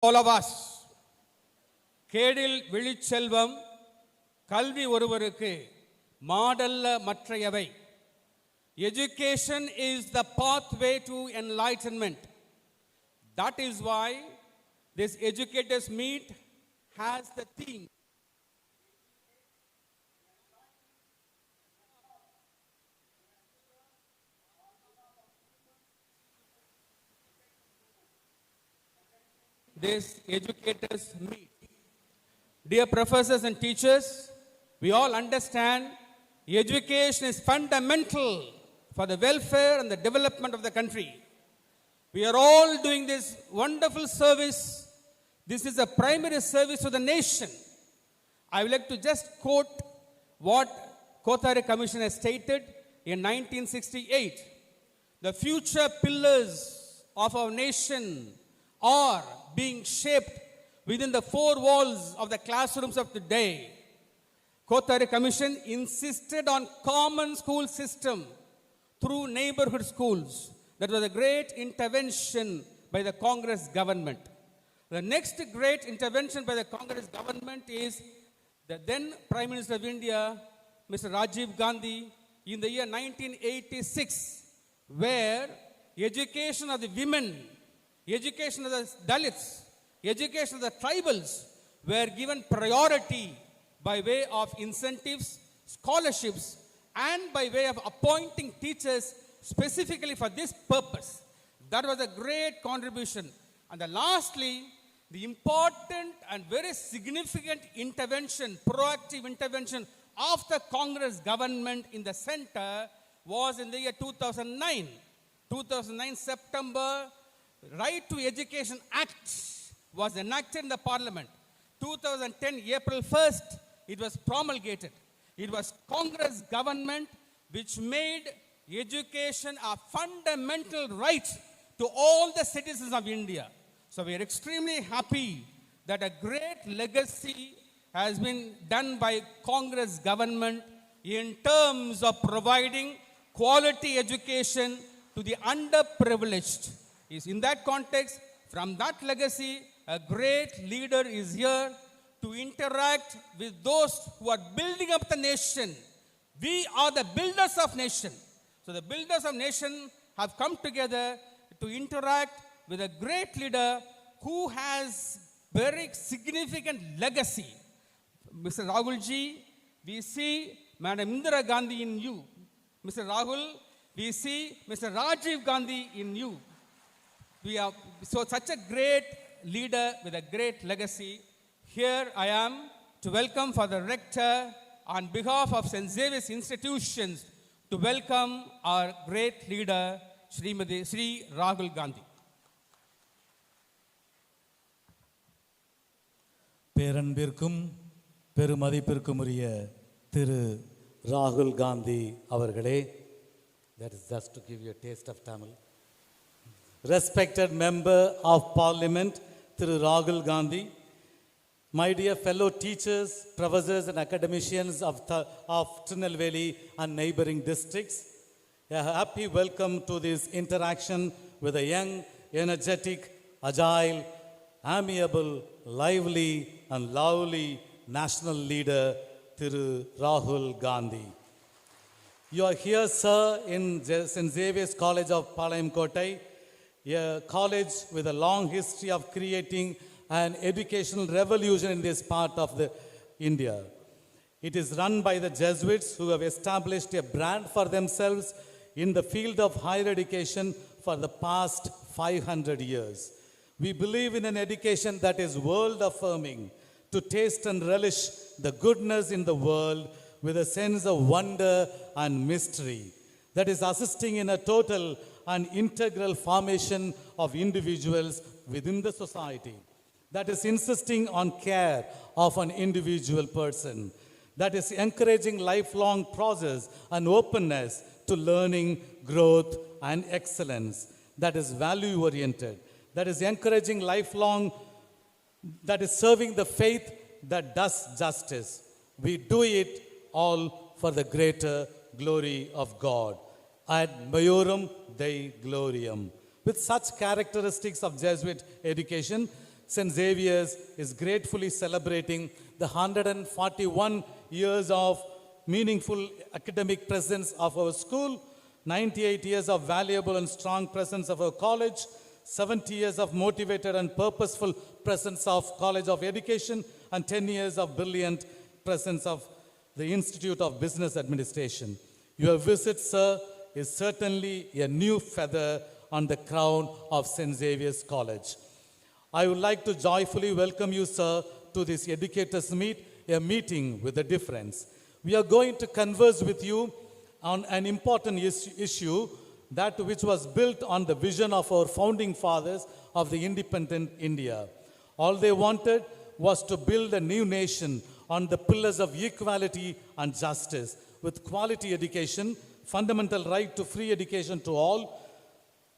all of us. கேடில் விழிச்செல்வம் கல்வி ஒருவருக்கு மாடல்ல மற்றையவை. Education is the pathway to enlightenment. That is why this educators meet has the theme this educators meet. Dear professors and teachers, we all understand education is fundamental for the welfare and the development of the country. We are all doing this wonderful service. This is a primary service to the nation. I would like to just quote what Kothari Commission has stated in 1968. The future pillars of our nation are being shaped within the four walls of the classrooms of today. Kothari Commission insisted on common school system through neighborhood schools. That was a great intervention by the Congress government. The next great intervention by the Congress government is the then Prime Minister of India, Mr. Rajiv Gandhi, in the year 1986, where education of the women, education of the Dalits, education of the tribals were given priority by way of incentives, scholarships, and by way of appointing teachers specifically for this purpose. That was a great contribution. And lastly, the important and very significant intervention, proactive intervention of the Congress government in the center was in the year 2009. 2009 September, Right to Education Act was enacted in the Parliament. 2010 April 1st, it was promulgated. It was Congress government which made education a fundamental right to all the citizens of India. So we are extremely happy that a great legacy has been done by Congress government in terms of providing quality education to the underprivileged. In that context, from that legacy, a great leader is here to interact with those who are building up the nation. We are the builders of nation. So the builders of nation have come together to interact with a great leader who has very significant legacy. Mr. Rahul ji, we see Madam Indira Gandhi in you. Mr. Rahul, we see Mr. Rajiv Gandhi in you. We are so such a great leader with a great legacy. Here I am to welcome for the rector on behalf of St. Xavier's institutions to welcome our great leader, Sri Rahul Gandhi. பேரன்பிற்கும் பெருமதிப்பிற்கும் உரிய திரு ராகுல் காந்தி அவர்களே, that is just to give you a taste of Tamil. Respected member of parliament Thiru Rahul Gandhi, my dear fellow teachers, professors and academicians of Tirunelveli and neighboring districts, a happy welcome to this interaction with a young, energetic, agile, amiable, lively and lovely national leader Thiru Rahul Gandhi. You are here, sir, in St. Xavier's College of Palayam Kottai, a college with a long history of creating an educational revolution in this part of India. It is run by the Jesuits who have established a brand for themselves in the field of higher education for the past 500 years. We believe in an education that is world affirming, to taste and relish the goodness in the world with a sense of wonder and mystery, that is assisting in a total and integral formation of individuals within the society, that is insisting on care of an individual person, that is encouraging lifelong process and openness to learning, growth and excellence, that is value oriented, that is encouraging lifelong, that is serving the faith that does justice. We do it all for the greater glory of God. Ad Majorum Dei Gloriam. With such characteristics of Jesuit education, St. Xavier's is gratefully celebrating the 141 years of meaningful academic presence of our school, 98 years of valuable and strong presence of our college, 70 years of motivated and purposeful presence of College of Education, and 10 years of brilliant presence of the Institute of Business Administration. Your visit, sir, is certainly a new feather on the crown of St. Xavier's College. I would like to joyfully welcome you, sir, to this Educators Meet, a meeting with a difference. We are going to converse with you on an important issue, that which was built on the vision of our founding fathers of the independent India. All they wanted was to build a new nation on the pillars of equality and justice, with quality education, fundamental right to free education to all,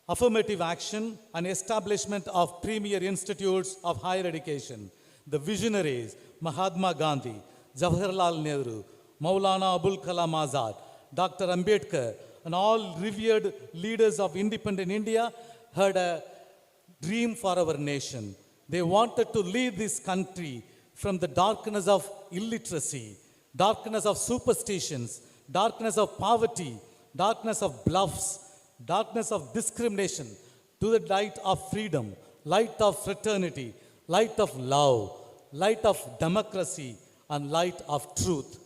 affirmative action, and establishment of premier institutes of higher education. The visionaries, Mahatma Gandhi, Jawaharlal Nehru, Maulana Abul Kalam Azad, Dr. Ambedkar, and all revered leaders of independent India had a dream for our nation. They wanted to lead this country from the darkness of illiteracy, darkness of superstitions, darkness of poverty, darkness of bluffs, darkness of discrimination, to the light of freedom, light of fraternity, light of love, light of democracy, and light of truth.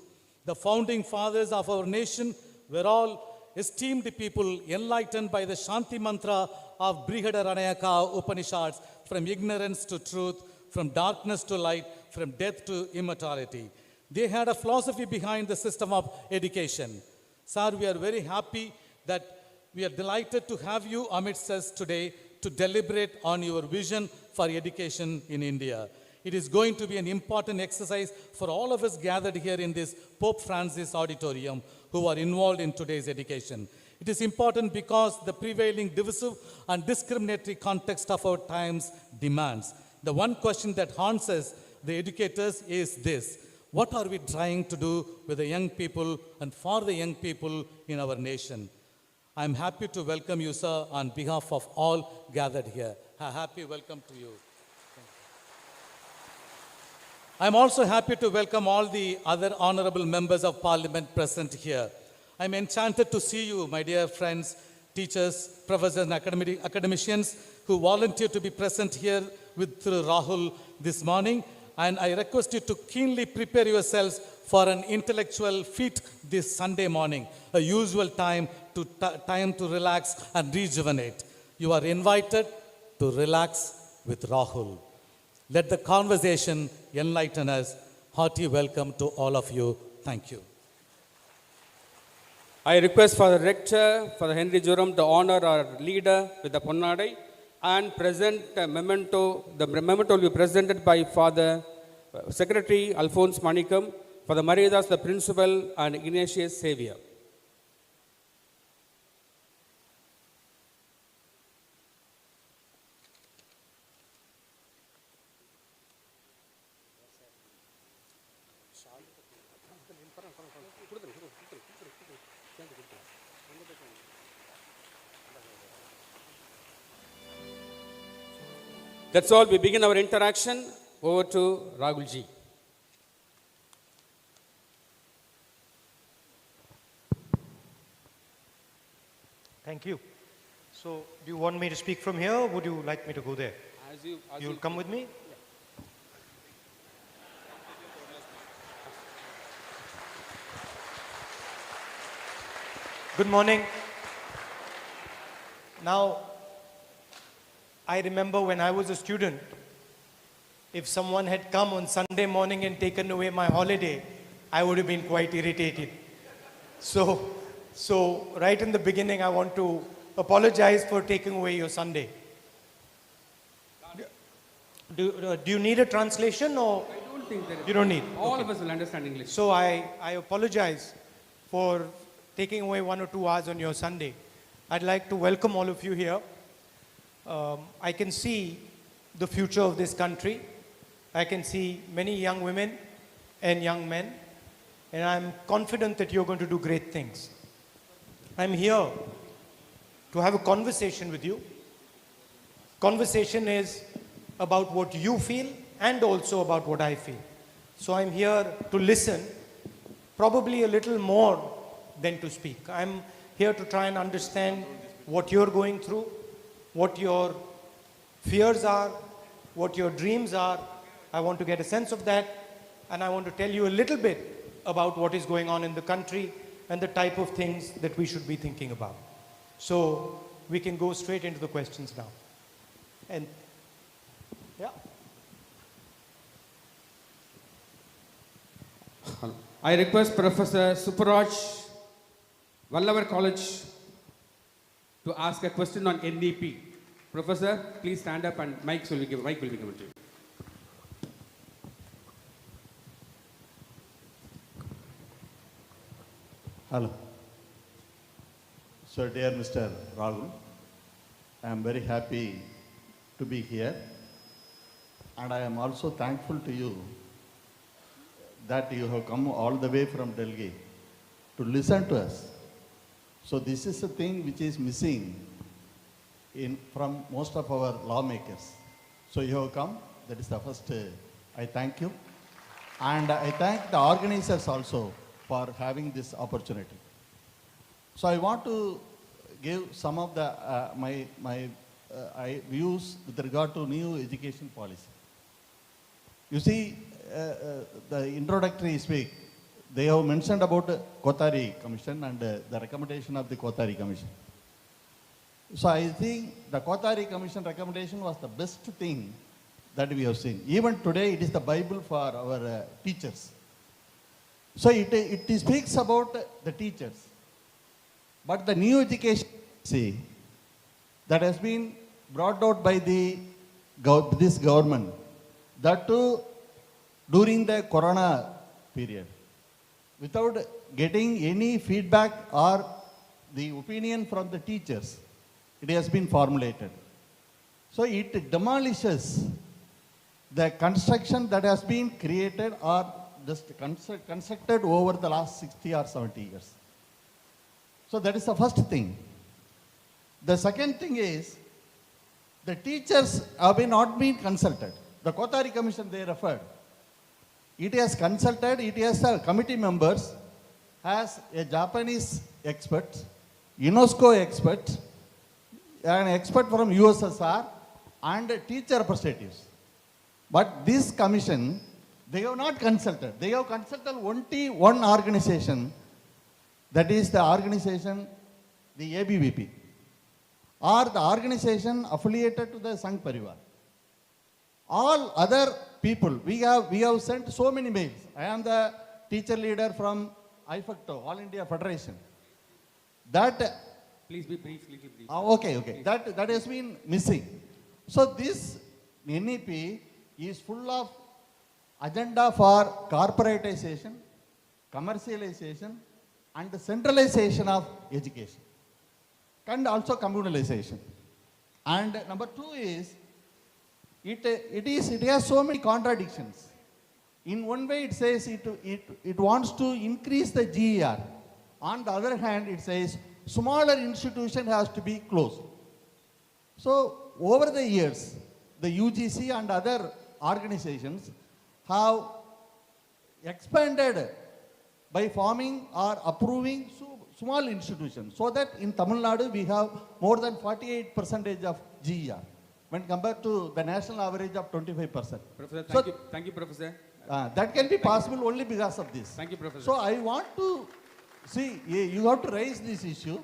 The founding fathers of our nation were all esteemed people enlightened by the Shanti mantra of Brihadaranyaka Upanishads, from ignorance to truth, from darkness to light, from death to immortality. They had a philosophy behind the system of education. Sir, we are very happy that we are delighted to have you amidst us today to deliberate on your vision for education in India. It is going to be an important exercise for all of us gathered here in this Pope Francis auditorium who are involved in today's education. It is important because the prevailing divisive and discriminatory context of our times demands. The one question that haunts us, the educators, is this: what are we trying to do with the young people and for the young people in our nation? I am happy to welcome you, sir, on behalf of all gathered here. A happy welcome to you. I am also happy to welcome all the other honorable members of parliament present here. I am enchanted to see you, my dear friends, teachers, professors, and academicians who volunteered to be present here with Rahul this morning. And I request you to keenly prepare yourselves for an intellectual feat this Sunday morning, a usual time to relax and rejuvenate. You are invited to relax with Rahul. Let the conversation enlighten us. Hearty welcome to all of you. Thank you. I request for the rector, for the Henry Joram, to honor our leader with the Ponnadai and present a memento. The memento will be presented by Father Secretary Alphonse Manikam, for the Mariadas, the principal, and Ignatius Xavier. That's all. We begin our interaction. Over to Rahul ji. Thank you. So, do you want me to speak from here, or would you like me to go there? You'll come with me? Good morning. Now, I remember when I was a student, if someone had come on Sunday morning and taken away my holiday, I would have been quite irritated. So right in the beginning, I want to apologize for taking away your Sunday. Do you need a translation, or? I don't think that you don't need? All Okay. of us will understand English. So I apologize for taking away 1 or 2 hours on your Sunday. I'd like to welcome all of you here. I can see the future of this country. I can see many young women and young men, and I'm confident that you're going to do great things. I'm here to have a conversation with you. Conversation is about what you feel and also about what I feel. So I'm here to listen, probably a little more than to speak. I'm here to try and understand what you're going through, what your fears are, what your dreams are. I want to get a sense of that, and I want to tell you a little bit about what is going on in the country and the type of things that we should be thinking about. So we can go straight into the questions now. And yeah. I request Professor Suparaj, Vallavar College, to ask a question on NEP. Professor, please stand up and mic will be given to you. Hello. So, dear Mr. Rahul, I am very happy to be here, and I am also thankful to you that you have come all the way from Delhi to listen to us. So, this is a thing which is missing from most of our lawmakers. So, you have come, that is the first, I thank you. And I thank the organizers also for having this opportunity. So I want to give some of the my views with regard to new education policy. You see, the introductory speak, they have mentioned about the Kothari Commission and the recommendation of the Kothari Commission. So I think the Kothari Commission recommendation was the best thing that we have seen. Even today, it is the Bible for our teachers. So it speaks about the teachers. But the new education policy that has been brought out by this government, that too during the Corona period, without getting any feedback or the opinion from the teachers, it has been formulated. So it demolishes the construction that has been created or just constructed over the last 60 or 70 years. So that is the first thing. The second thing is, the teachers have not been consulted. The Kothari Commission they referred. It has consulted, it has a committee members, has a Japanese expert, UNESCO expert, an expert from USSR, and teacher representatives. But this commission, they have not consulted. They have consulted only one organization, that is the organization, the ABVP, or the organization affiliated to the Sangh Parivar. All other people, we have sent so many mails. I am the teacher leader from IFACTO, All India Federation. That Please be brief, little brief. okay. That has been missing. So this NEP is full of agenda for corporatization, commercialization, and the centralization of education, and also communalization. And number two is, it has so many contradictions. In one way, it says it wants to increase the GER. On the other hand, it says smaller institution has to be closed. So over the years, the UGC and other organizations have expanded by forming or approving small institutions, so that in Tamil Nadu we have more than 48% of GER when compared to the national average of 25%. Professor, thank you, Professor. That can be possible only because of this. Thank you, Professor. So I want to see, you have to raise this issue,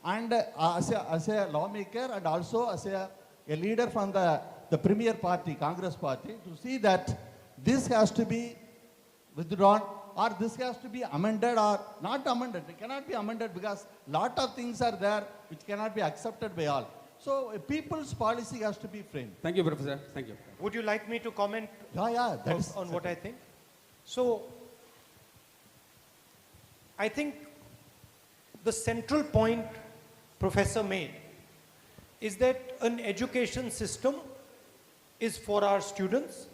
and as a lawmaker and also as a leader from the premier party, Congress party, to see that this has to be withdrawn, or this has to be amended or not amended. It cannot be amended because lot of things are there which cannot be accepted by all. So a people's policy has to be framed. Thank you, Professor. Thank you. Would you like me to comment That is on what I think? So, I think the central point Professor made is that an education system is for our students,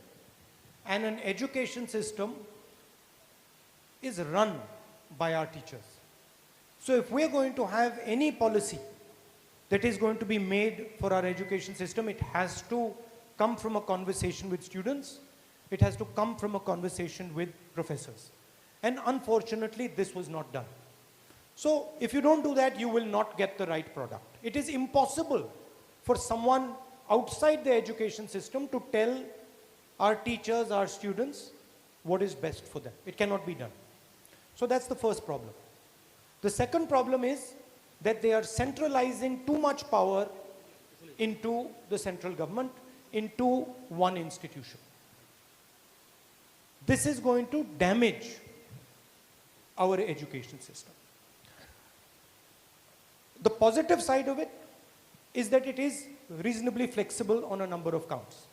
and an education system is run by our teachers. So if we are going to have any policy that is going to be made for our education system, it has to come from a conversation with students. It has to come from a conversation with professors. And unfortunately, this was not done. So if you don't do that, you will not get the right product. It is impossible for someone outside the education system to tell our teachers, our students, what is best for them. It cannot be done. So that's the first problem. The second problem is that they are centralizing too much power into the central government, into one institution. This is going to damage our education system. The positive side of it is that it is reasonably flexible on a number of counts.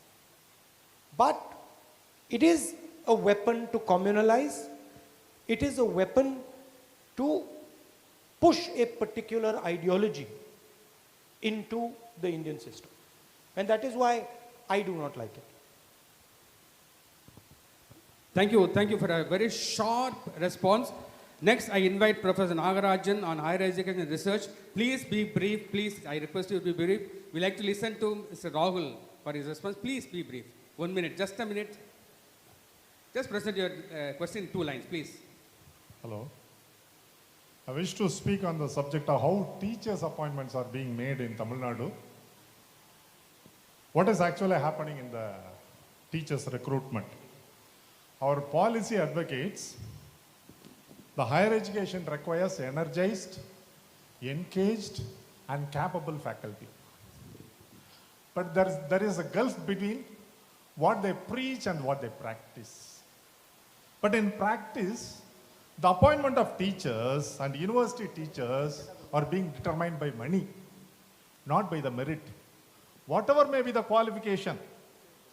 But it is a weapon to communalize. It is a weapon to push a particular ideology into the Indian system. And that is why I do not like it. Thank you for a very sharp response. Next, I invite Professor Nagarajan on higher education and research. Please be brief, please. I request you to be brief. We like to listen to Mr. Rahul for his response. Please be brief. 1 minute, just a minute. Just present your question in 2 lines, please. Hello. I wish to speak on the subject of how teachers' appointments are being made in Tamil Nadu. What is actually happening in the teachers' recruitment? Our policy advocates the higher education requires energized, engaged, and capable faculty. But there is a gulf between what they preach and what they practice. But in practice, the appointment of teachers and university teachers are being determined by money, not by the merit. Whatever may be the qualification,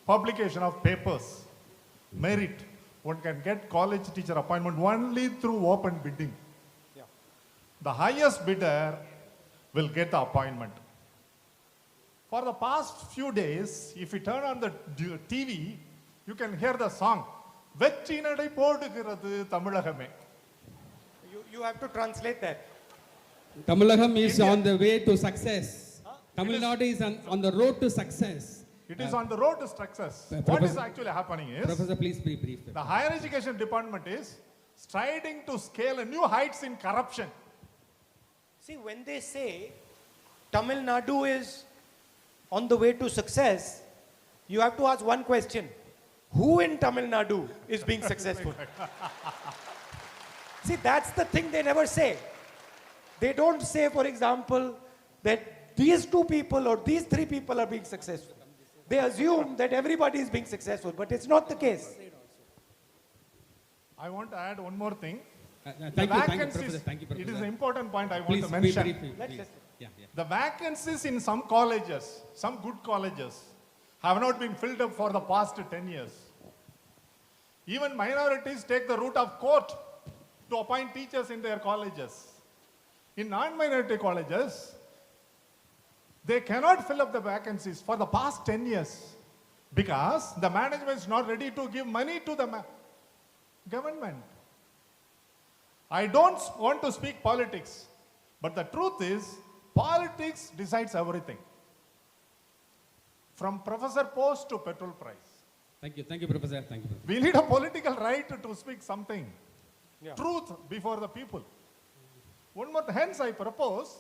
publication of papers, merit, one can get college teacher appointment only through open bidding. Yeah. The highest bidder will get the appointment. For the past few days, if you turn on the TV, you can hear the song, Vechi nadai podugirathu Tamilagame. You have to translate that. Tamilagam is on the way to success. Tamil Nadu is on the road to success. It is on the road to success. What is Professor- actually happening is, Professor, please be brief. the higher education department is striding to scale a new heights in corruption. See, when they say Tamil Nadu is on the way to success, you have to ask one question. Who in Tamil Nadu is being successful? See, that's the thing they never say. They don't say, for example, that these 2 people or these 3 people are being successful. They assume that everybody is being successful, but it's not the case. I want to add one more thing. Thank you, Professor. Thank you, It is Professor. an important point I want Please to be mention. brief, Let's please. just- Yeah. The vacancies in some colleges, some good colleges, have not been filled up for the past 10 years. Even minorities take the route of court to appoint teachers in their colleges. In non-minority colleges, they cannot fill up the vacancies for the past 10 years because the management is not ready to give money to the government. I don't want to speak politics, but the truth is, politics decides everything. From professor post to petrol price. Thank you, Professor. Thank you, Professor. We need a political right to speak something. Yeah. Truth before the people. One more, hence I propose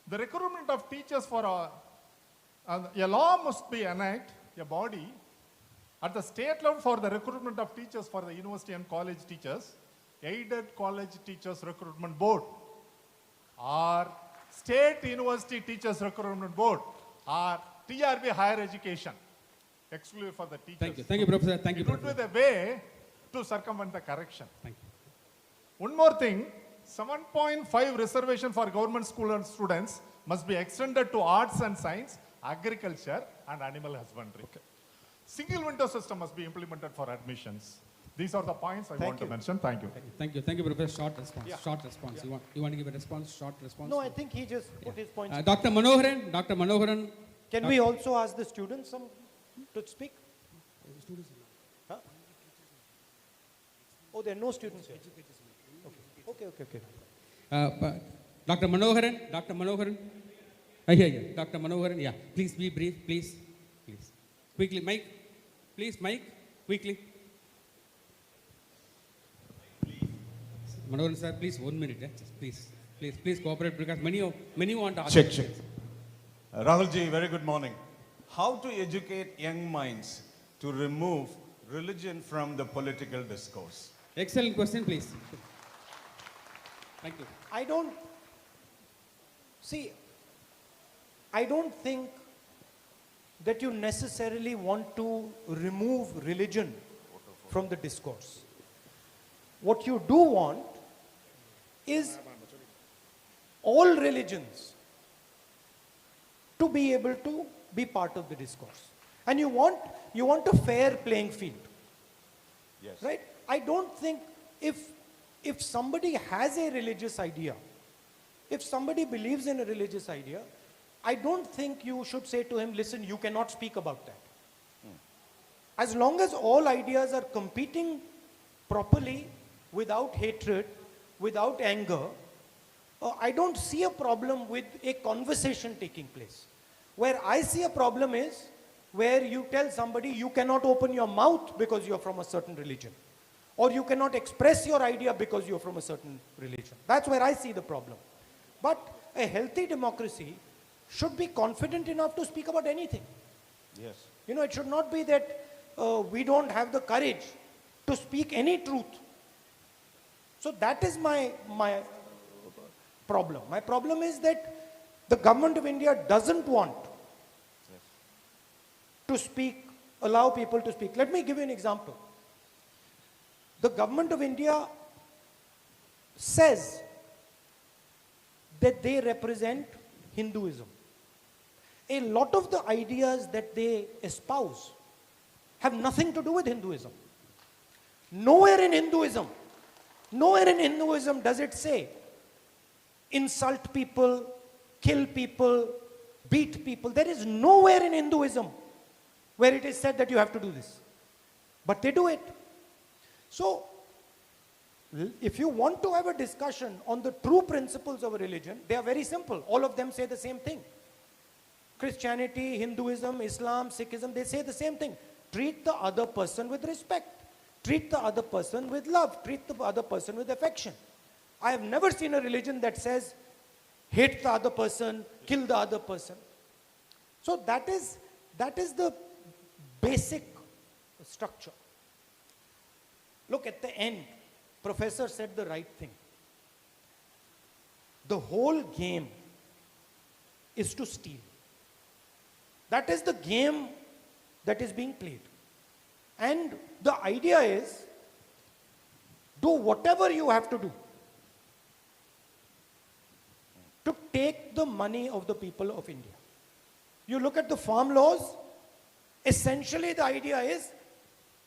the recruitment of teachers for a law must be enacted, a body at the state level for the recruitment of teachers for the university and college teachers, aided college teachers recruitment board, or state university teachers recruitment board, or TRB higher education, exclusive for the teachers. Thank you, Professor. Thank you, It would Professor. be the way to circumvent the correction. Thank you. One more thing, 7.5 reservation for government school and students must be extended to arts and science, agriculture and animal husbandry. Single window system must be implemented for admissions. These are the points I want to mention. Thank you. Thank you, Professor. Short response. Yeah. Short response. Yeah. You want to give a response? Short response? No, I think he just put his points. Dr. Manoharan. Can we also ask the students to speak? Huh? Oh, there are no students here. Okay. Dr. Manoharan. I hear you. Dr. Manoharan, yeah. Please be brief, please. Quickly, Mike. Please, Mike. Quickly. Manoharan sir, please, 1 minute. Just please cooperate because many want to ask Check. questions. Rahulji, very good morning. How to educate young minds to remove religion from the political discourse? Excellent question, please. Thank you. I don't think that you necessarily want to remove religion from the discourse. What you do want is all religions to be able to be part of the discourse. And you want a fair playing field. Yes. Right? I don't think if somebody has a religious idea, if somebody believes in a religious idea, I don't think you should say to him, listen, you cannot speak about that. As long as all ideas are competing properly, without hatred, without anger, I don't see a problem with a conversation taking place. Where I see a problem is where you tell somebody you cannot open your mouth because you're from a certain religion. Or you cannot express your idea because you're from a certain religion. That's where I see the problem. But a healthy democracy should be confident enough to speak about anything. Yes. You know, it should not be that we don't have the courage to speak any truth. So that is my problem. My problem is that the government of India doesn't want to speak, allow people to speak. Let me give you an example. The government of India says that they represent Hinduism. A lot of the ideas that they espouse have nothing to do with Hinduism. Nowhere in Hinduism does it say insult people, kill people, beat people. There is nowhere in Hinduism where it is said that you have to do this. But they do it. So, if you want to have a discussion on the true principles of a religion, they are very simple. All of them say the same thing. Christianity, Hinduism, Islam, Sikhism, they say the same thing. Treat the other person with respect. Treat the other person with love. Treat the other person with affection. I have never seen a religion that says, hate the other person, kill the other person. So that is the basic structure. Look, at the end, Professor said the right thing. The whole game is to steal. That is the game that is being played. And the idea is, do whatever you have to do to take the money of the people of India. You look at the farm laws, essentially the idea is,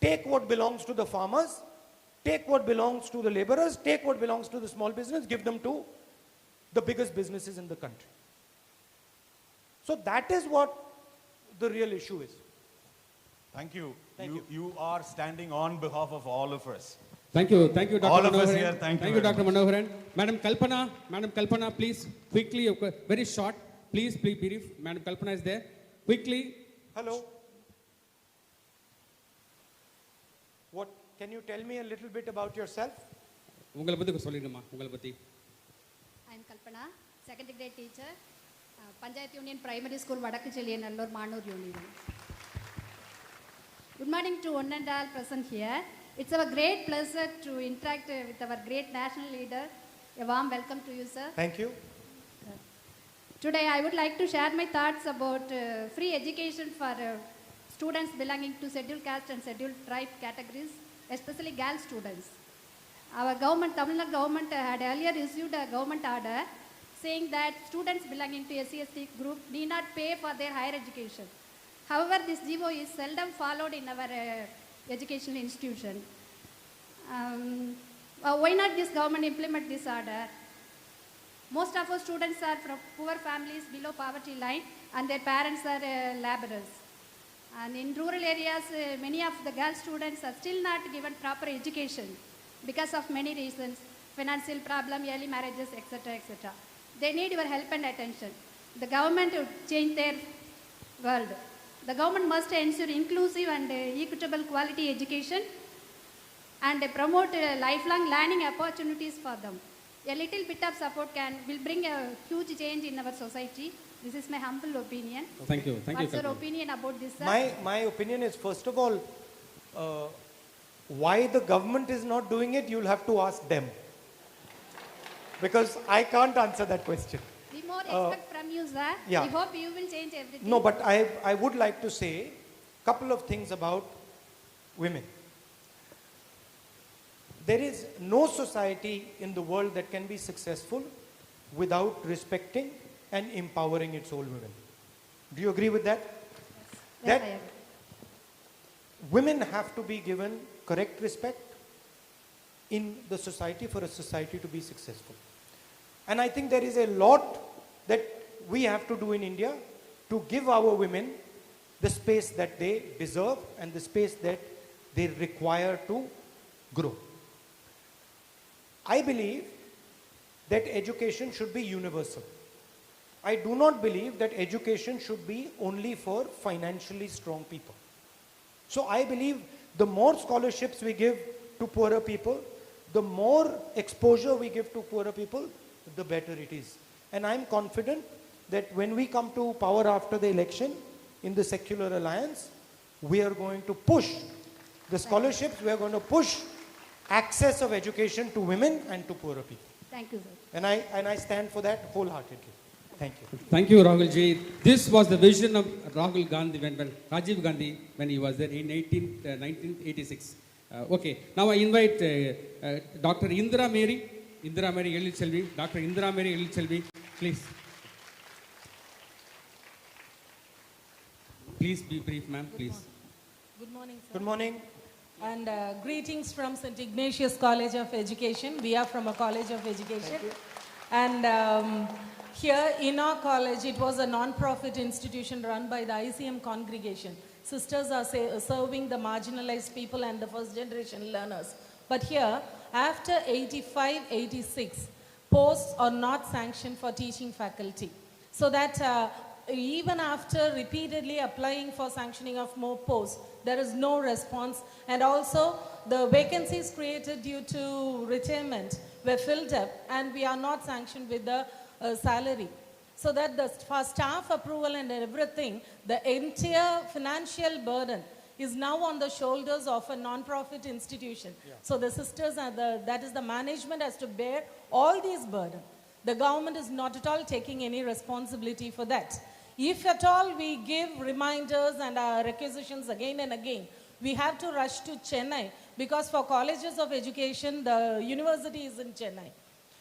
take what belongs to the farmers, take what belongs to the laborers, take what belongs to the small business, give them to the biggest businesses in the country. So that is what the real issue is. Thank you. Thank you. You are standing on behalf of all of us. Thank you, Dr. All of us Manoharan. here, thank you you, very Dr. much. Manoharan. Madam Kalpana, please, quickly, very short, please brief. Madam Kalpana is there. Quickly. Hello. What, can you tell me a little bit about yourself? உங்களை பத்தி சொல்லிடுமா உங்களை பத்தி. I am Kalpana, second grade teacher, Panchayat Union Primary School, Vadakkucheliyanallur, Manur Union. Good morning to one and all present here. It's our great pleasure to interact with our great national leader. A warm welcome to you, sir. Thank you. Today I would like to share my thoughts about free education for students belonging to scheduled caste and scheduled tribe categories, especially girl students. Our government, Tamil Nadu government had earlier issued a government order saying that students belonging to SC/ST group need not pay for their higher education. However, this GO is seldom followed in our educational institution. Why not this government implement this order? Most of our students are from poor families below poverty line and their parents are laborers. And in rural areas, many of the girl students are still not given proper education because of many reasons, financial problem, early marriages, etc., etc. They need your help and attention. The government would change their world. The government must ensure inclusive and equitable quality education and promote lifelong learning opportunities for them. A little bit of support will bring a huge change in our society. This is my humble opinion. Thank you. Thank you. What's your Kalpana. opinion about this, sir? My opinion is, first of all, why the government is not doing it, you'll have to ask them. Because I can't answer that question. We more expect from you, sir. yeah. We hope you will change everything. No, but I would like to say a couple of things about women. There is no society in the world that can be successful without respecting and empowering its own women. Do you agree with that? Yes, That I agree. women have to be given correct respect in the society for a society to be successful. And I think there is a lot that we have to do in India to give our women the space that they deserve and the space that they require to grow. I believe that education should be universal. I do not believe that education should be only for financially strong people. So I believe the more scholarships we give to poorer people, the more exposure we give to poorer people, the better it is. And I'm confident that when we come to power after the election in the Secular Alliance, we are going to push the scholarships, we are going to push access of education to women and to poorer people. Thank you, sir. And I stand for that wholeheartedly. Thank you. Thank you, Rahul Ji. This was the vision of Rahul Gandhi when Rajiv Gandhi, when he was there in 1986. Okay, now I invite Dr. Indra Mary Elilchelvi. Dr. Indra Mary Elilchelvi, please. Please be brief, ma'am, please. Good morning, sir. Good morning. And greetings from St. Ignatius College of Education. We are from a college of education. And here in our college, it was a non-profit institution run by the ICM congregation. Sisters are serving the marginalized people and the first generation learners. But here, after 85, 86, posts are not sanctioned for teaching faculty. So that even after repeatedly applying for sanctioning of more posts, there is no response. And also, the vacancies created due to retirement were filled up, and we are not sanctioned with the salary. So that for staff approval and everything, the entire financial burden is now on the shoulders of a non-profit institution. Yeah. So the sisters and that is the management has to bear all these burdens. The government is not at all taking any responsibility for that. If at all we give reminders and requisitions again and again, we have to rush to Chennai because for colleges of education, the university is in Chennai.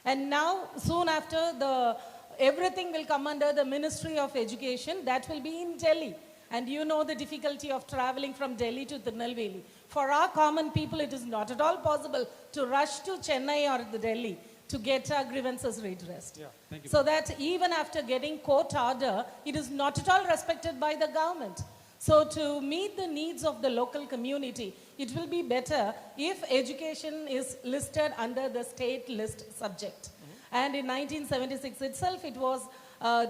And now, soon after, everything will come under the Ministry of Education. That will be in Delhi. And you know the difficulty of traveling from Delhi to Tirunelveli. For our common people, it is not at all possible to rush to Chennai or the Delhi to get our grievances redressed. Yeah. Thank you. So that even after getting court order, it is not at all respected by the government. So to meet the needs of the local community, it will be better if education is listed under the state list subject. And in 1976 itself, it was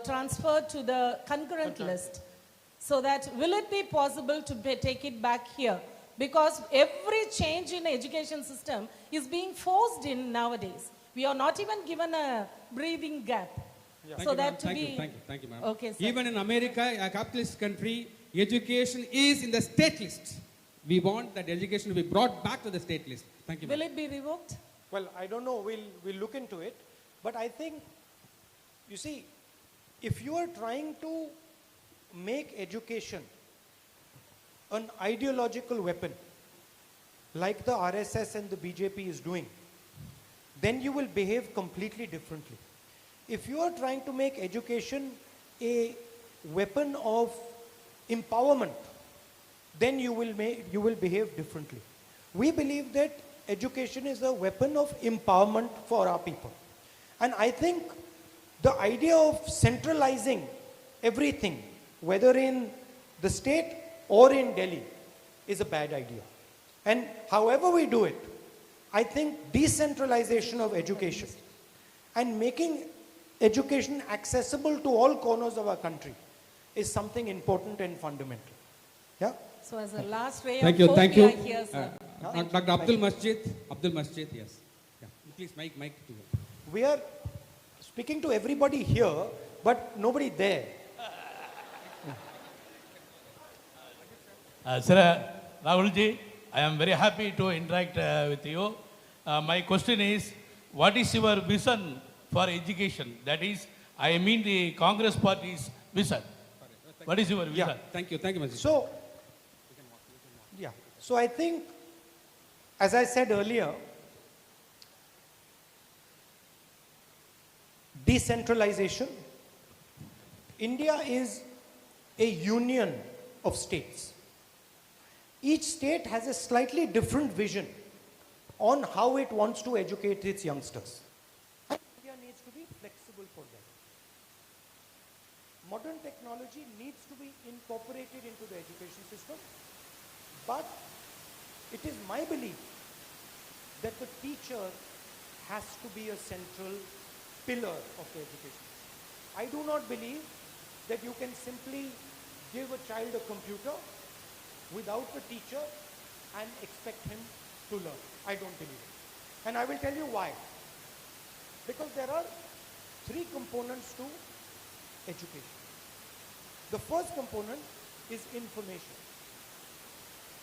transferred to the concurrent list. So that will it be possible to take it back here? Because every change in education system is being forced in nowadays. We are not even given a breathing gap. Thank So you, that ma'am. to be... Thank you, ma'am. Okay, sir. Even in America, a capitalist country, education is in the state list. We want that education to be brought back to the state list. Thank you, ma'am. Will it be revoked? Well, I don't know. We'll look into it. But I think, you see, if you are trying to make education an ideological weapon, like the RSS and the BJP is doing, then you will behave completely differently. If you are trying to make education a weapon of empowerment, then you will behave differently. We believe that education is a weapon of empowerment for our people. And I think the idea of centralizing everything, whether in the state or in Delhi, is a bad idea. And however we do it, I think decentralization of education and making education accessible to all corners of our country is something important and fundamental. Yeah? So as a last ray Thank of you, hope, thank we you. are here, sir. Dr. Abdul Masjid, yes. Yeah. Please, mic to you. We are speaking to everybody here, but nobody there. Sir, Rahulji, I am very happy to interact with you. My question is, what is your vision for education? That is, I mean the Congress Party's vision. What is your vision? Yeah. Thank you, Masjid. So, yeah. So I think, as I said earlier, decentralization. India is a union of states. Each state has a slightly different vision on how it wants to educate its youngsters. And India needs to be flexible for that. Modern technology needs to be incorporated into the education system, but it is my belief that the teacher has to be a central pillar of the education. I do not believe that you can simply give a child a computer without a teacher and expect him to learn. I don't believe it. And I will tell you why. Because there are three components to education. The first component is information.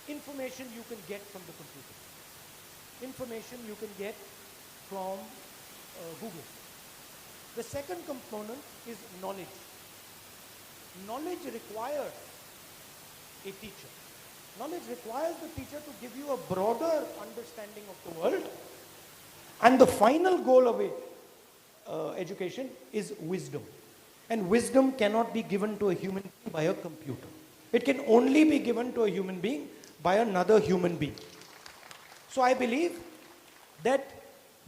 Information you can get from the computer. Information you can get from Google. The second component is knowledge. Knowledge requires a teacher. Knowledge requires the teacher to give you a broader understanding of the world. And the final goal of it, education, is wisdom. And wisdom cannot be given to a human being by a computer. It can only be given to a human being by another human being. So I believe that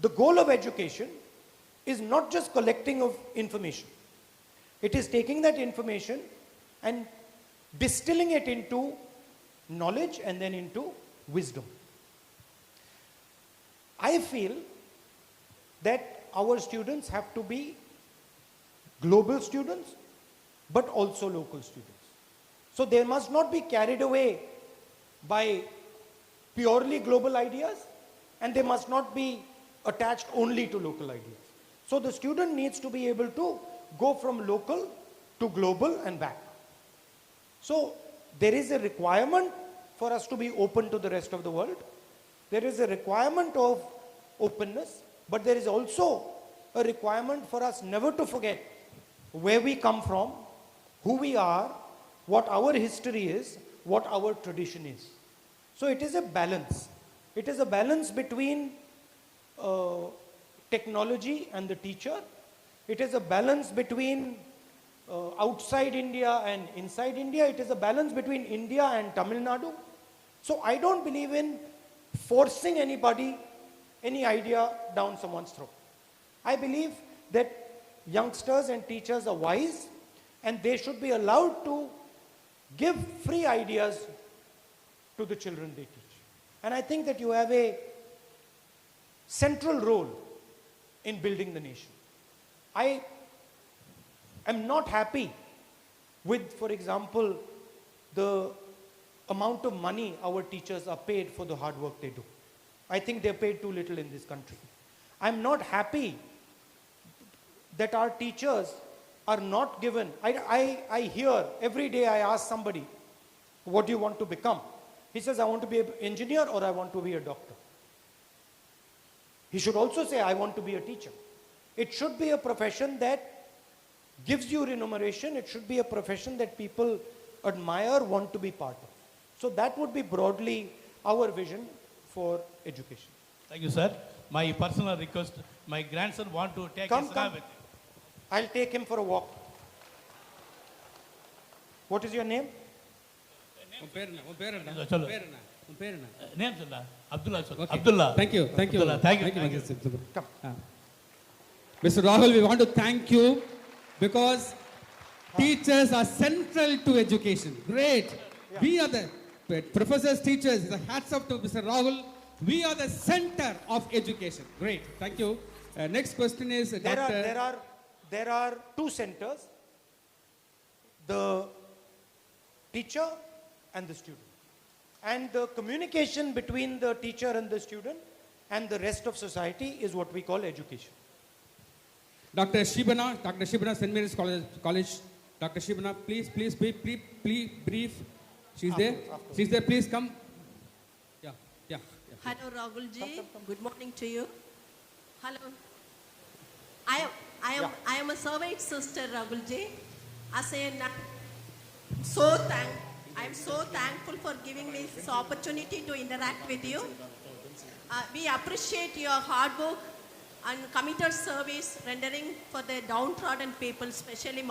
the goal of education is not just collecting of information. It is taking that information and distilling it into knowledge and then into wisdom. I feel that our students have to be global students, but also local students. So they must not be carried away by purely global ideas, and they must not be attached only to local ideas. So the student needs to be able to go from local to global and back. So there is a requirement for us to be open to the rest of the world. There is a requirement of openness, but there is also a requirement for us never to forget where we come from, who we are, what our history is, what our tradition is. So it is a balance. It is a balance between technology and the teacher. It is a balance between outside India and inside India. It is a balance between India and Tamil Nadu. So I don't believe in forcing anybody, any idea down someone's throat. I believe that youngsters and teachers are wise, and they should be allowed to give free ideas to the children they teach. And I think that you have a central role in building the nation. I am not happy with, for example, the amount of money our teachers are paid for the hard work they do. I think they're paid too little in this country. I'm not happy that our teachers are not given. I hear every day, I ask somebody, what do you want to become? He says, I want to be an engineer or I want to be a doctor. He should also say, I want to be a teacher. It should be a profession that gives you remuneration. It should be a profession that people admire, want to be part of. So that would be broadly our vision for education. Thank you, sir. My personal request, my grandson want to take Come, his come. with I'll take him for a walk. What is your name? Chalo. Name, sir. Abdullah, sir. Okay. Abdullah. Thank you. Abdullah, thank you. Masjid Subbu. Mr. Rahul, we want to thank you because teachers are central to education. Great. We are the professors, teachers. The hats off to Mr. Rahul. We are the center of education. Great. Thank you. Next question is There are two centers, the teacher and the student. And the communication between the teacher and the student and the rest of society is what we call education. Dr. Shibana, St. Mary's College. Dr. Shibana, please brief. She's there. She's there. Please come. Yeah. Hello, Rahul ji. Good morning to you. Hello. I am a servant sister, Rahul ji. I am so thankful for giving me this opportunity to interact with you. We appreciate your hard work and committed service rendering for the downtrodden people, especially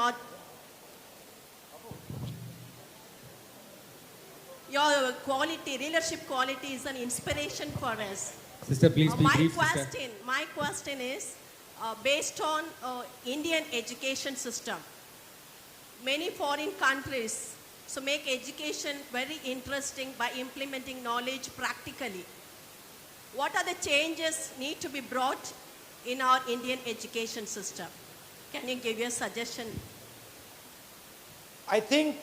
your quality, leadership quality is an inspiration for us. Sister, please be brief. My question is based on Indian education system. Many foreign countries make education very interesting by implementing knowledge practically. What are the changes need to be brought in our Indian education system? Can you give your suggestion? I think,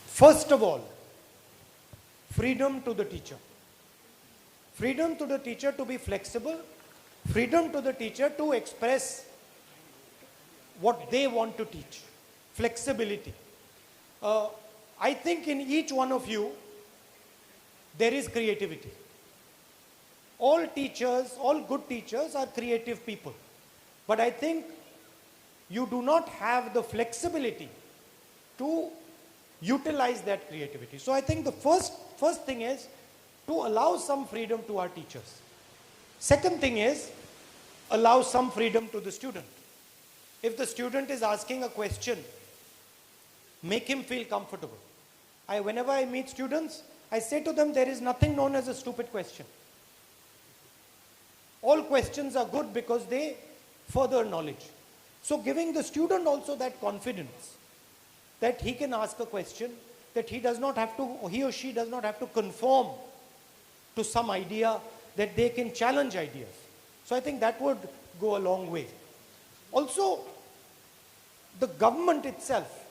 first of all, freedom to the teacher. Freedom to the teacher to be flexible. Freedom to the teacher to express what they want to teach. Flexibility. I think in each one of you, there is creativity. All teachers, all good teachers are creative people. But I think you do not have the flexibility to utilize that creativity. So I think the first thing is to allow some freedom to our teachers. Second thing is allow some freedom to the student. If the student is asking a question, make him feel comfortable. Whenever I meet students, I say to them, there is nothing known as a stupid question. All questions are good because they further knowledge. So giving the student also that confidence that he can ask a question, that he or she does not have to conform to some idea, that they can challenge ideas. So I think that would go a long way. Also, the government itself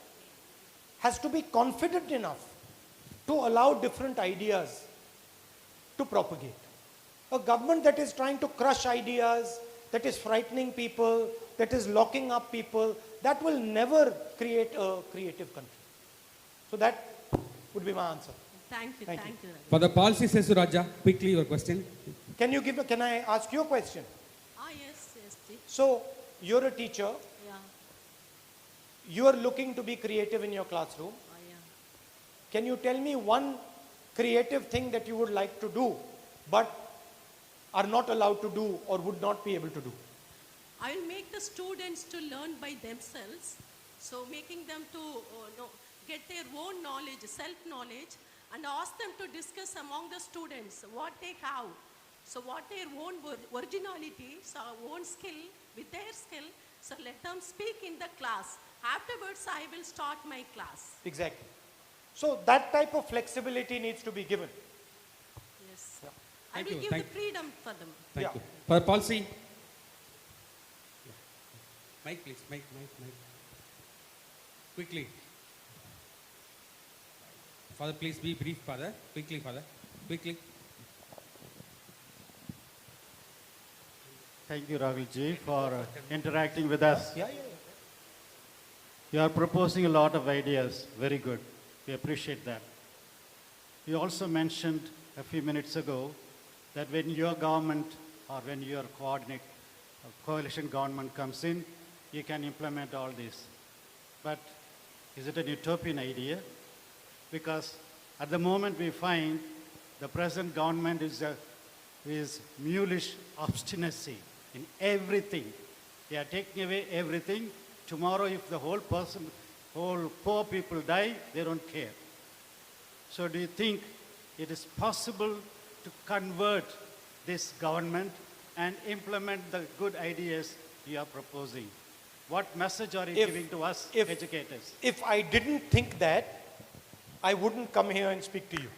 has to be confident enough to allow different ideas to propagate. A government that is trying to crush ideas, that is frightening people, that is locking up people, that will never create a creative country. So that would be my answer. Thank you. For the policy, Sesuraja, quickly your question. Can I ask you a question? Yes, Ji. So, you're a teacher. Yeah. You are looking to be creative in your classroom. Yeah. Can you tell me one creative thing that you would like to do, but are not allowed to do or would not be able to do? I will make the students to learn by themselves. So making them to get their own knowledge, self-knowledge, and ask them to discuss among the students what they have. So what their own originality, so own skill, with their skill, so let them speak in the class. Afterwards, I will start my class. Exactly. So that type of flexibility needs to be given. Yes. Yeah. I will give the freedom for them. Thank you. For policy. Mic, please. Mic. Quickly. Father, please be brief, Father. Quickly, Father. Quickly. Thank you, Rahul ji, for interacting with us. Yeah. You are proposing a lot of ideas. Very good. We appreciate that. You also mentioned a few minutes ago that when your government or when your coalition government comes in, you can implement all this. But is it an utopian idea? Because at the moment we find the present government is mulish obstinacy in everything. They are taking away everything. Tomorrow if the whole poor people die, they don't care. So do you think it is possible to convert this government and implement the good ideas you are proposing? What message are you giving to us educators? If I didn't think that, I wouldn't come here and speak to you.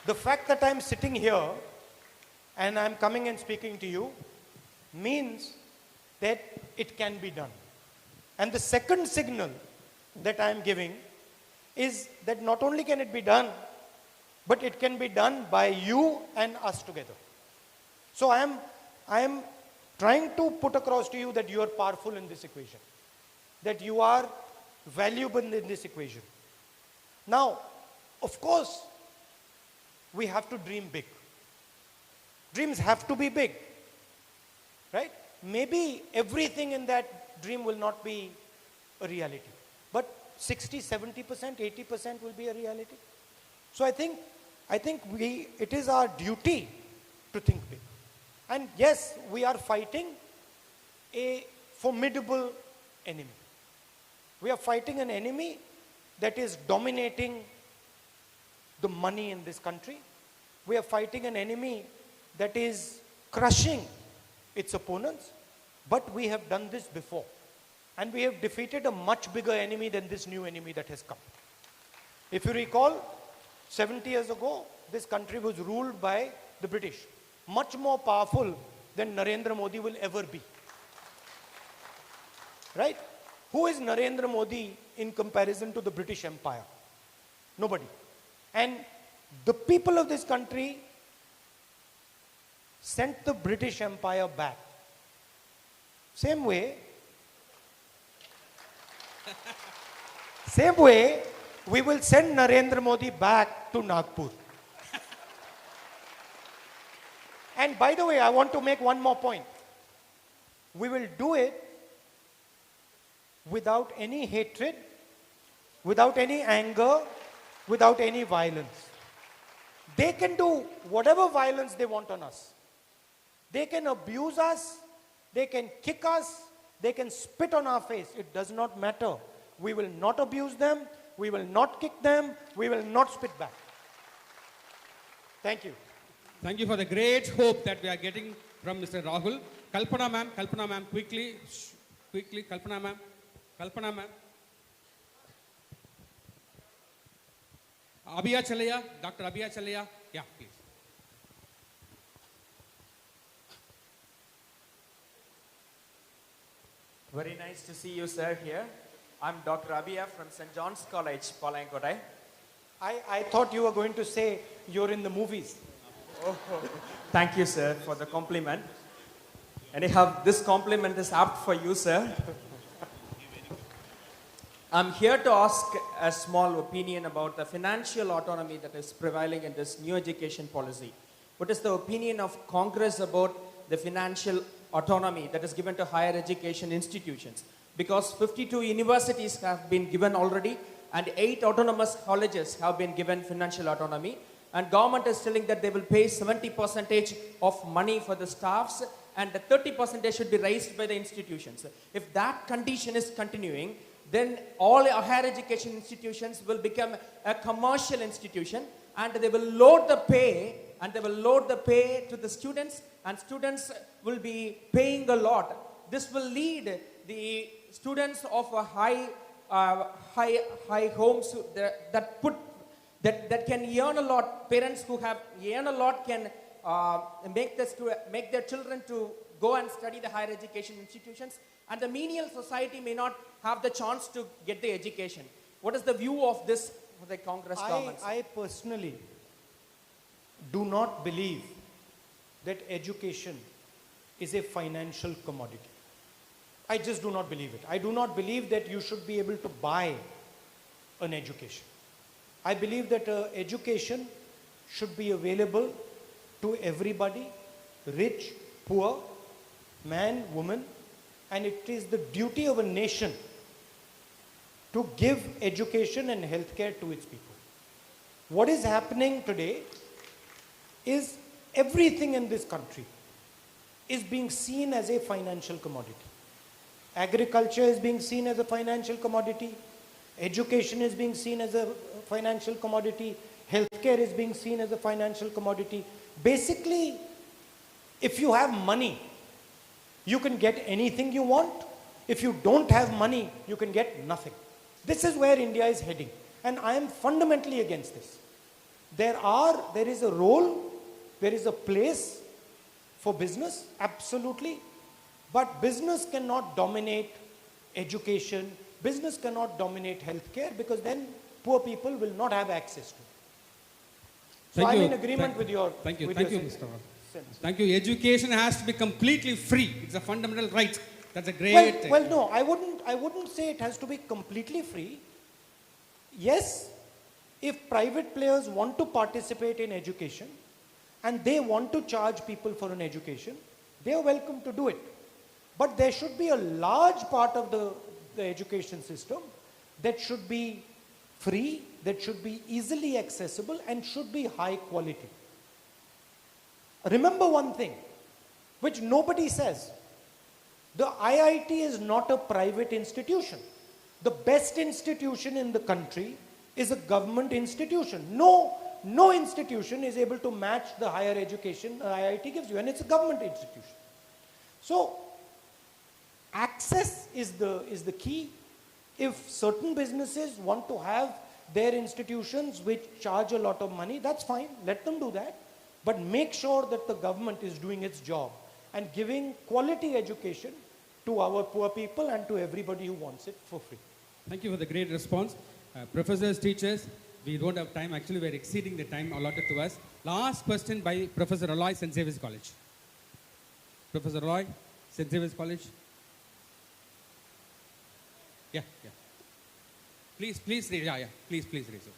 The fact that I'm sitting here and I'm coming and speaking to you means that it can be done. And the second signal that I'm giving is that not only can it be done, but it can be done by you and us together. So I am trying to put across to you that you are powerful in this equation, that you are valuable in this equation. Now, of course, we have to dream big. Dreams have to be big, right? Maybe everything in that dream will not be a reality, but 60, 70%, 80% will be a reality. So I think it is our duty to think big. And yes, we are fighting a formidable enemy. We are fighting an enemy that is dominating the money in this country. We are fighting an enemy that is crushing its opponents. But we have done this before. And we have defeated a much bigger enemy than this new enemy that has come. If you recall, 70 years ago, this country was ruled by the British. Much more powerful than Narendra Modi will ever be. Right? Who is Narendra Modi in comparison to the British Empire? Nobody. And the people of this country sent the British Empire back. Same way, we will send Narendra Modi back to Nagpur. And by the way, I want to make one more point. We will do it without any hatred, without any anger, without any violence. They can do whatever violence they want on us. They can abuse us, they can kick us, they can spit on our face. It does not matter. We will not abuse them, we will not kick them, we will not spit back. Thank you. Thank you for the great hope that we are getting from Mr. Rahul. Kalpana ma'am, quickly, Kalpana ma'am. Abhiya Chalaya, Dr. Abhiya Chalaya, yeah, please. Very nice to see you, sir, here. I'm Dr. Abhiya from St. John's College, Palankotai. I thought you were going to say you're in the movies. Oh, thank you, sir, for the compliment. Anyhow, this compliment is apt for you, sir. I'm here to ask a small opinion about the financial autonomy that is prevailing in this new education policy. What is the opinion of Congress about the financial autonomy that is given to higher education institutions? Because 52 universities have been given already and 8 autonomous colleges have been given financial autonomy. And government is telling that they will pay 70% of money for the staffs and the 30% should be raised by the institutions. If that condition is continuing, then all higher education institutions will become a commercial institution and they will load the pay to the students and students will be paying a lot. This will lead the students of a high homes that can earn a lot. Parents who have earn a lot can make their children to go and study the higher education institutions, and the menial society may not have the chance to get the education. What is the view of this for the Congress government? I personally do not believe that education is a financial commodity. I just do not believe it. I do not believe that you should be able to buy an education. I believe that education should be available to everybody, rich, poor, man, woman, and it is the duty of a nation to give education and healthcare to its people. What is happening today is everything in this country is being seen as a financial commodity. Agriculture is being seen as a financial commodity. Education is being seen as a financial commodity. Healthcare is being seen as a financial commodity. Basically, if you have money, you can get anything you want. If you don't have money, you can get nothing. This is where India is heading. And I am fundamentally against this. There is a role, there is a place for business, absolutely. But business cannot dominate education. Business cannot dominate healthcare because then poor people will not have access to. So Thank I'm you. in agreement with your Thank you. with Thank your you, Mr. Rao. sense. Thank you. Education has to be completely free. It's a fundamental right. That's a great Well, thing. well, no, I wouldn't say it has to be completely free. Yes, if private players want to participate in education and they want to charge people for an education, they are welcome to do it. But there should be a large part of the education system that should be free, that should be easily accessible and should be high quality. Remember one thing, which nobody says. The IIT is not a private institution. The best institution in the country is a government institution. No institution is able to match the higher education IIT gives you, and it's a government institution. So, access is the key. If certain businesses want to have their institutions which charge a lot of money, that's fine, let them do that. But make sure that the government is doing its job and giving quality education to our poor people and to everybody who wants it for free. Thank you for the great response. Professors, teachers, we don't have time. Actually, we're exceeding the time allotted to us. Last question by Professor Roy, St. Xavier's College. Professor Roy, St. Xavier's College. Yeah. Please raise. Yeah. Please raise it.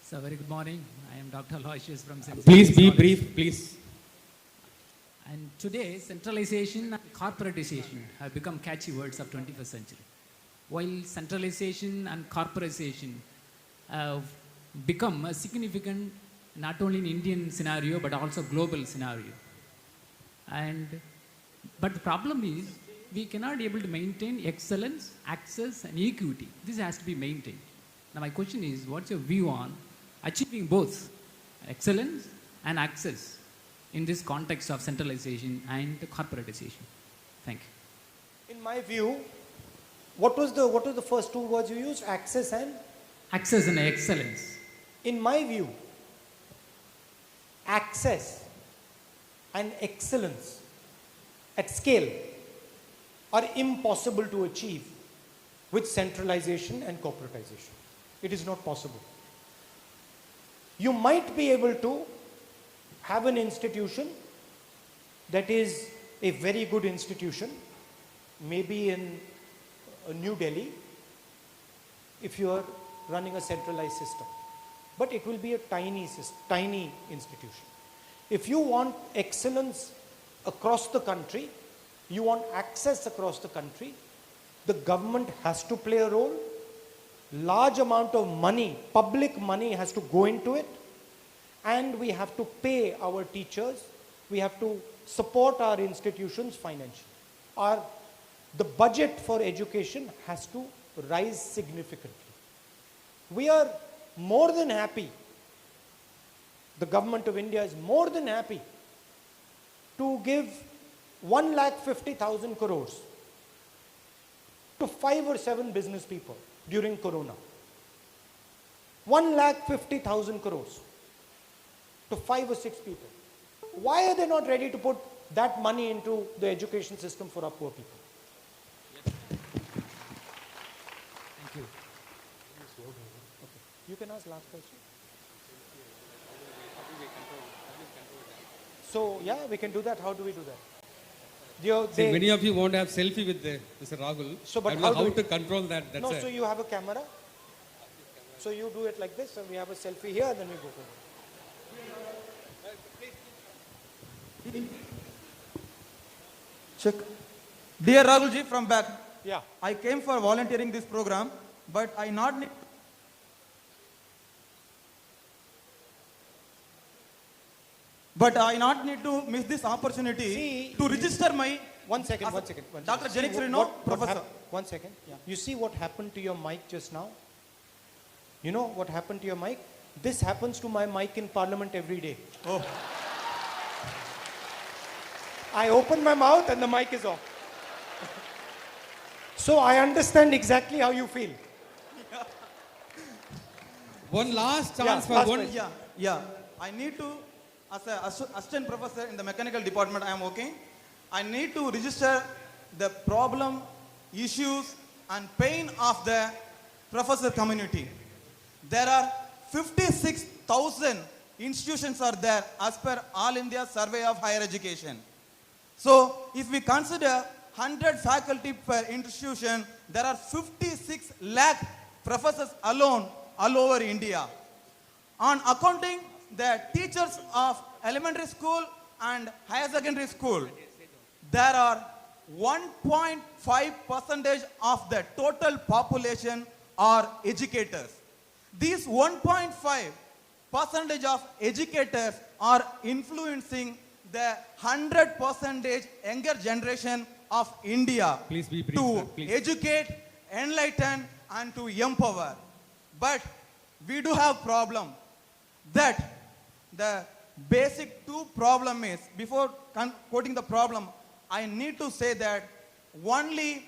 So, very good morning. I am Dr. Aloysius from St. Please Xavier's be College. brief, please. And today, centralization and corporatization have become catchy words of 21st century. While centralization and corporatization have become a significant, not only in Indian scenario, but also global scenario. But the problem is, we cannot be able to maintain excellence, access, and equity. This has to be maintained. Now, my question is, what's your view on achieving both excellence and access in this context of centralization and corporatization? Thank you. In my view, what was the first two words you used? Access and? Access and excellence. In my view, access and excellence at scale are impossible to achieve with centralization and corporatization. It is not possible. You might be able to have an institution that is a very good institution, maybe in New Delhi, if you are running a centralized system. But it will be a tiny institution. If you want excellence across the country, you want access across the country, the government has to play a role. Large amount of money, public money has to go into it, and we have to pay our teachers, we have to support our institutions financially. The budget for education has to rise significantly. We are more than happy, the government of India is more than happy to give 1,50,000 crores to 5 or 7 business people during Corona. 1,50,000 crores to 5 or 6 people. Why are they not ready to put that money into the education system for our poor people? Thank you. Okay. You can ask last question. So, yeah, we can do that. How do we do that? See, many of you want to have selfie with Mr. Rahul. So, but I don't know how do how to control that. That's No, it. so you have a camera. So you do it like this, and we have a selfie here, and then we go for it. Check. Dear Rahulji from back. Yeah. I came for volunteering this program, but I not need. But I not need to miss this opportunity to register my. One second. Dr. See, Janik what- Srino, what Professor. One second. You see what happened to your mic just now? You know what happened to your mic? This happens to my mic in Parliament every day. Oh. I open my mouth and the mic is off. So I understand exactly how you feel. One last Yeah, chance for last one. question. Yeah. I need to as an assistant professor in the mechanical department I am working, I need to register the problem, issues and pain of the professor community. There are 56,000 institutions are there as per All India Survey of Higher Education. So if we consider 100 faculty per institution, there are 56 lakh professors alone all over India. On accounting the teachers of elementary school and higher secondary school, there are 1.5% of the total population are educators. These 1.5% of educators are influencing the 100% younger generation of India Please be brief, to sir, please. educate, enlighten and to empower. But we do have problem that the basic two problem is, before quoting the problem, I need to say that only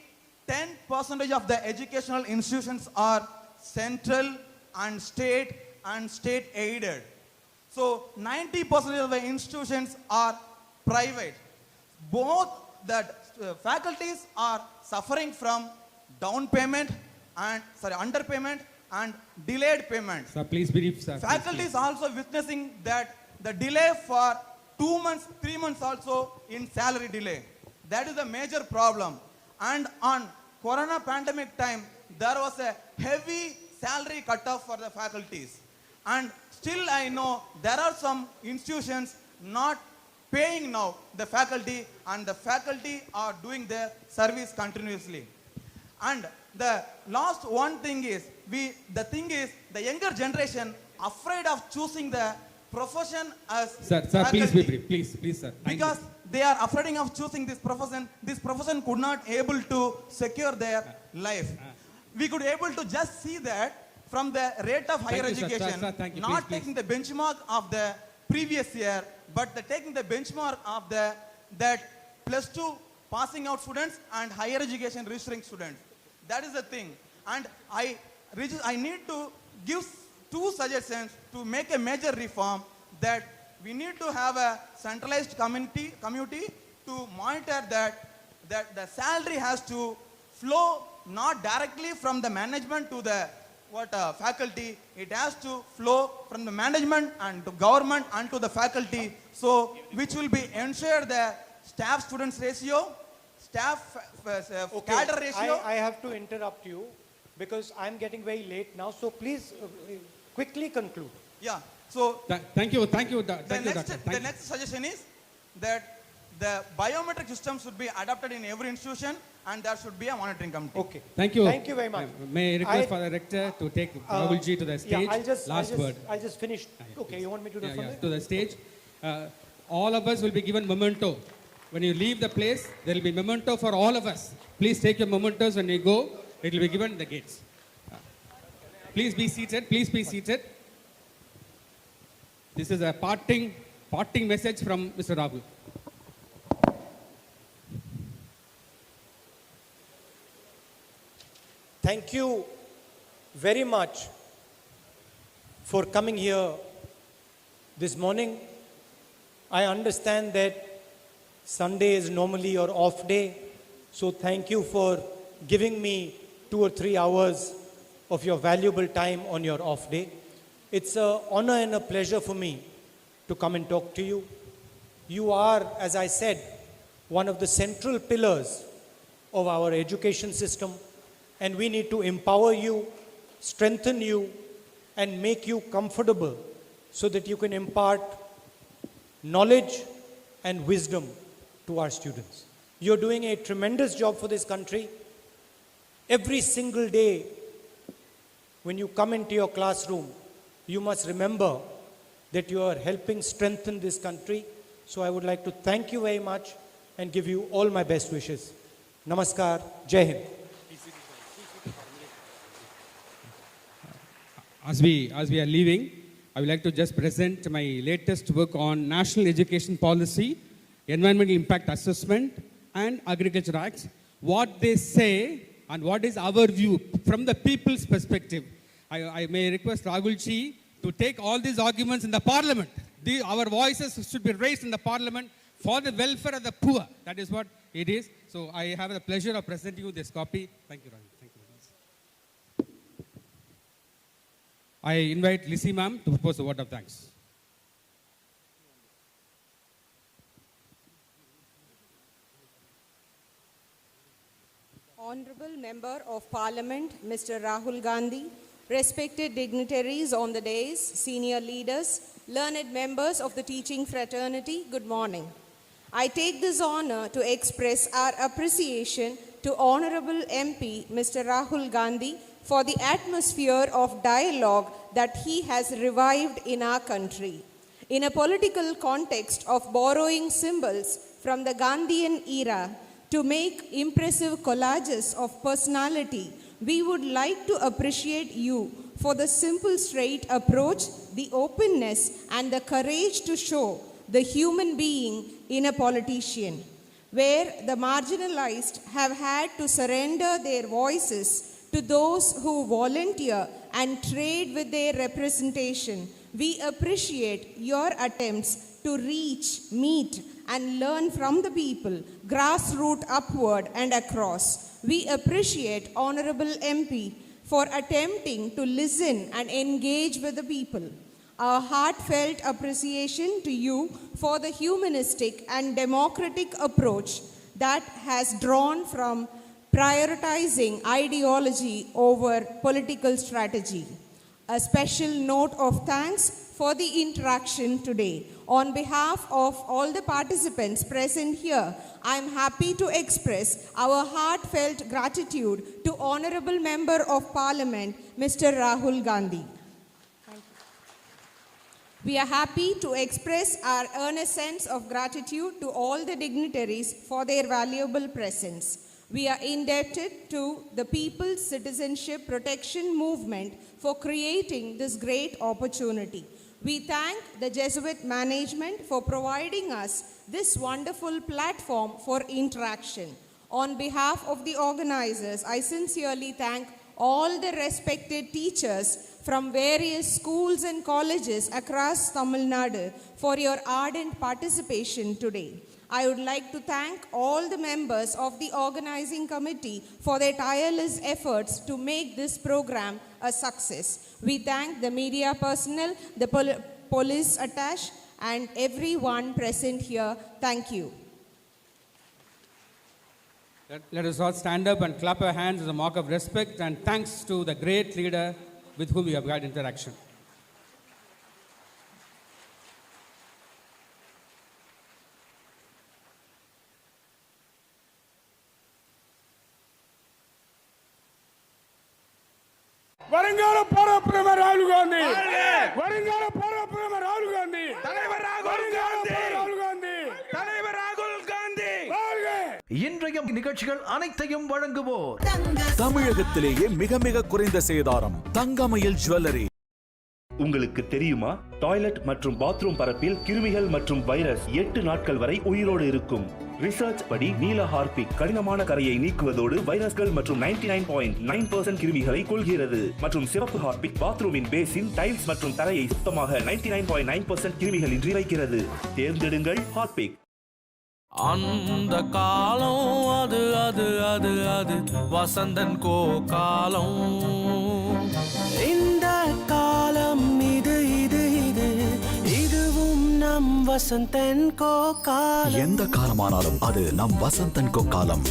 10% of the educational institutions are central and state aided. So 90% of the institutions are private. Both the faculties are suffering from down payment and underpayment and delayed payment. Sir, please brief, sir. Faculty is also witnessing that the delay for 2 months, 3 months also in salary delay. That is a major problem. And on Corona pandemic time, there was a heavy salary cutoff for the faculties. And still I know there are some institutions not paying now the faculty, and the faculty are doing their service continuously. And the last one thing is, the younger generation afraid of choosing the profession as Sir, faculty. please be brief. Please, sir. Thank Because they are afraid of choosing this profession could not able to secure their life. We could able to just see that from the rate of higher Thank you, sir. education, Sir, thank you. not Please, taking the benchmark of the previous year, but taking the benchmark of that +2 passing out students and higher education registering students. That is the thing. And I need to give 2 suggestions to make a major reform, that we need to have a centralized committee to monitor that the salary has to flow not directly from the management to the faculty. It has to flow from the management and to government and to the faculty. So which will be ensure the staff students ratio, cadre ratio. I have to interrupt you because I'm getting very late now. So please quickly conclude. Yeah. So Thank you, doctor. the next suggestion is that the biometric system should be adopted in every institution, and there should be a monitoring committee. Okay. Thank you. Thank you very much. May I request for the rector to take Rahul ji to the stage? Yeah, word. I'll just finish. Okay, you want me to do something? To the stage. All of us will be given memento. When you leave the place, there will be memento for all of us. Please take your mementos when you go. It will be given at the gates. Please be seated. Please be seated. This is a parting message from Mr. Rahul. Thank you very much for coming here this morning. I understand that Sunday is normally your off day, so thank you for giving me 2 or 3 hours of your valuable time on your off day. It's an honor and a pleasure for me to come and talk to you. You are, as I said, one of the central pillars of our education system, and we need to empower you, strengthen you, and make you comfortable so that you can impart knowledge and wisdom to our students. You're doing a tremendous job for this country. Every single day, when you come into your classroom, you must remember that you are helping strengthen this country. So I would like to thank you very much and give you all my best wishes. Namaskar. Jai Hind. As we are leaving, I would like to just present my latest work on National Education Policy, Environmental Impact Assessment and Agriculture Acts, what they say and what is our view from the people's perspective. I may request Rahul ji to take all these arguments in the parliament our voices should be raised in the parliament for the welfare of the poor. That is what it is. So I have the pleasure of presenting you this copy. Thank you, Rahul. Thank you. I invite Lizzie ma'am to propose a word of thanks. Honorable Member of Parliament, Mr. Rahul Gandhi, respected dignitaries on the dais, senior leaders, learned members of the teaching fraternity, good morning. I take this honor to express our appreciation to Honorable MP, Mr. Rahul Gandhi, for the atmosphere of dialogue that he has revived in our country. In a political context of borrowing symbols from the Gandhian era to make impressive collages of personality, we would like to appreciate you for the simple, straight approach, the openness, and the courage to show the human being in a politician, where the marginalized have had to surrender their voices to those who volunteer and trade with their representation. We appreciate your attempts to reach, meet, and learn from the people, grassroots upward and across. We appreciate Honorable MP for attempting to listen and engage with the people. Our heartfelt appreciation to you for the humanistic and democratic approach that has drawn from prioritizing ideology over political strategy. A special note of thanks for the interaction today. On behalf of all the participants present here, I am happy to express our heartfelt gratitude to Honorable Member of Parliament, Mr. Rahul Gandhi. We are happy to express our earnest sense of gratitude to all the dignitaries for their valuable presence. We are indebted to the People's Citizenship Protection Movement for creating this great opportunity. We thank the Jesuit management for providing us this wonderful platform for interaction. On behalf of the organizers, I sincerely thank all the respected teachers from various schools and colleges across Tamil Nadu for your ardent participation today. I would like to thank all the members of the organizing committee for their tireless efforts to make this program a success. We thank the media personnel, the police attaché, and everyone present here. Thank you. Let us all stand up and clap our hands as a mark of respect and thanks to the great leader with whom we have had interaction. வருங்கால பாரத பிரதமர் ராகுல் காந்தி வருங்கால பாரத பிரதமர் ராகுல் காந்தி தலைவர் ராகுல் காந்தி தலைவர் ராகுல் காந்தி இன்றைய நிகழ்ச்சிகள் அனைத்தையும் வழங்குவோர் தமிழகத்திலேயே மிக மிக குறைந்த சேதாரம் தங்கமயில் ஜுவல்லரி. உங்களுக்கு தெரியுமா, டாய்லெட் மற்றும் பாத்ரூம் பரப்பில் கிருமிகள் மற்றும் வைரஸ் 8 நாட்கள் வரை உயிரோடு இருக்கும். ரிசர்ச் படி நீல ஹார்பிக் கடினமான கரையை நீக்குவதோடு வைரஸ்கள் மற்றும் 99.9% கிருமிகளை கொல்கிறது. மற்றும் சிவப்பு ஹார்பிக் பாத்ரூமின் பேசின், டைல்ஸ் மற்றும் தரையை சுத்தமாக 99.9% கிருமிகளின்றி வைக்கிறது. தேர்ந்தெடுங்கள் ஹார்பிக். அந்த காலம் அது அது அது அது வசந்தன் கோ காலம். இந்த காலம் இது இது இது இதுவும் நம் வசந்தன் கோ காலம். எந்த காலமானாலும் அது நம் வசந்தன் கோ காலம்.